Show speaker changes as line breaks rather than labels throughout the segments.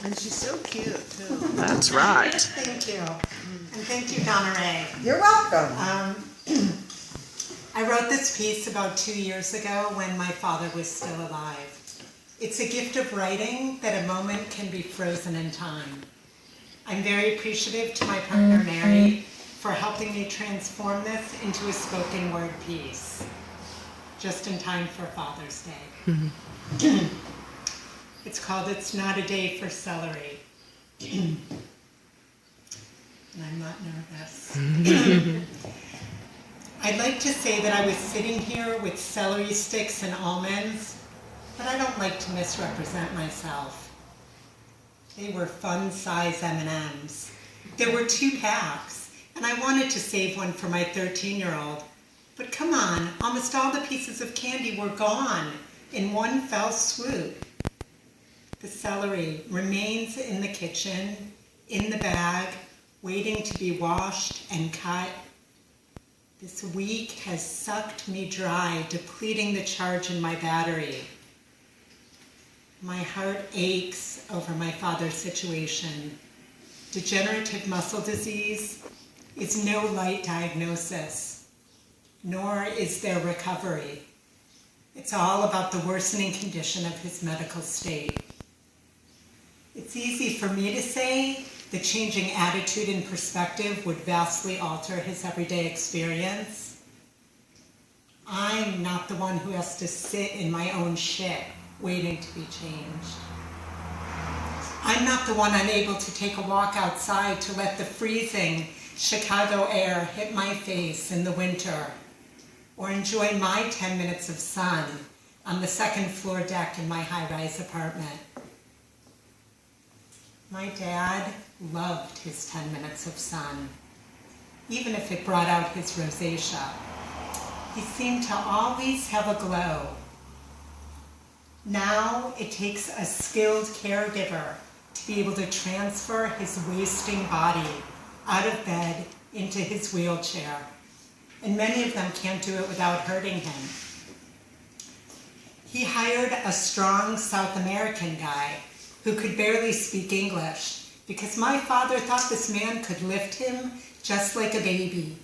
And she's so cute, too.
That's right.
Thank you. And thank you, Donna Ray.
You're welcome.
I wrote this piece about 2 years ago when my father was still alive. It's a gift of writing that a moment can be frozen in time. I'm very appreciative to my partner, Mary, for helping me transform this into a spoken word piece, just in time for Father's Day. It's called It's Not a Day for Celery. And I'm not nervous. I'd like to say that I was sitting here with celery sticks and almonds, but I don't like to misrepresent myself. They were fun-size M&Ms. There were 2 packs, and I wanted to save one for my 13-year-old. But come on, almost all the pieces of candy were gone in one fell swoop. The celery remains in the kitchen, in the bag, waiting to be washed and cut. This week has sucked me dry, depleting the charge in my battery. My heart aches over my father's situation. Degenerative muscle disease is no light diagnosis, nor is there recovery. It's all about the worsening condition of his medical state. It's easy for me to say the changing attitude and perspective would vastly alter his everyday experience. I'm not the one who has to sit in my own shit waiting to be changed. I'm not the one unable to take a walk outside to let the freezing Chicago air hit my face in the winter, or enjoy my 10 minutes of sun on the second floor deck in my high-rise apartment. My dad loved his 10 minutes of sun, even if it brought out his rosacea. He seemed to always have a glow. Now it takes a skilled caregiver to be able to transfer his wasting body out of bed into his wheelchair, and many of them can't do it without hurting him. He hired a strong South American guy who could barely speak English, because my father thought this man could lift him just like a baby,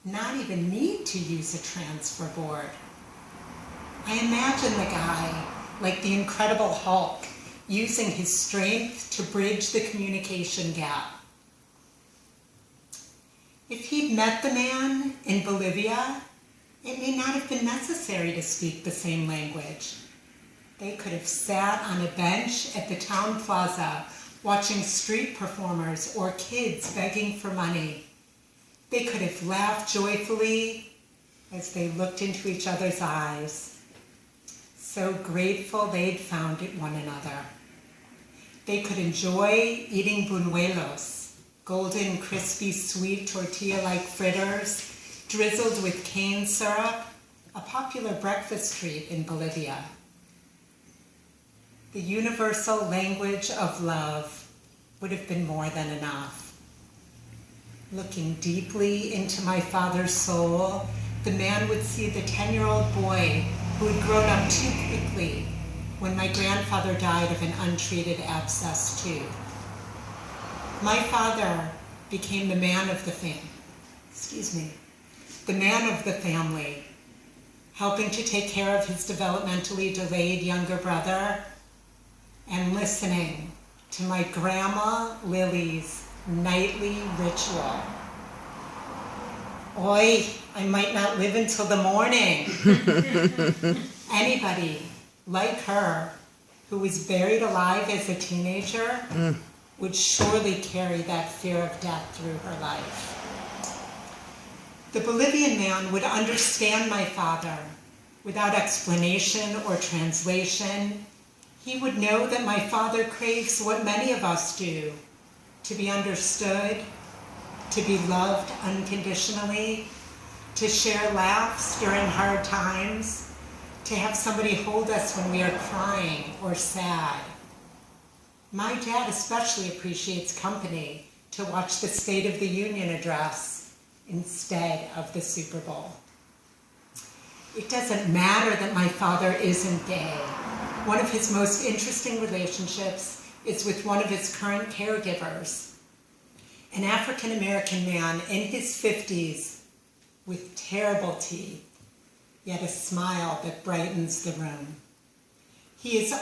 not even need to use a transfer board. I imagine the guy, like the Incredible Hulk, using his strength to bridge the communication gap. If he'd met the man in Bolivia, it may not have been necessary to speak the same language. They could have sat on a bench at the town plaza watching street performers or kids begging for money. They could have laughed joyfully as they looked into each other's eyes, so grateful they'd found one another. They could enjoy eating buñuelos, golden, crispy, sweet tortilla-like fritters drizzled with cane syrup, a popular breakfast treat in Bolivia. The universal language of love would have been more than enough. Looking deeply into my father's soul, the man would see the 10-year-old boy who had grown up too quickly when my grandfather died of an untreated abscess tooth. My father became the man of the family, helping to take care of his developmentally delayed younger brother and listening to my grandma Lily's nightly ritual. Oi, I might not live until the morning. Anybody like her who was buried alive as a teenager would surely carry that fear of death through her life. The Bolivian man would understand my father without explanation or translation. He would know that my father craves what many of us do, to be understood, to be loved unconditionally, to share laughs during hard times, to have somebody hold us when we are crying or sad. My dad especially appreciates company to watch the State of the Union address instead of the Super Bowl. It doesn't matter that my father isn't gay. One of his most interesting relationships is with one of his current caregivers, an African-American man in his 50s with terrible teeth, yet a smile that brightens the room. He is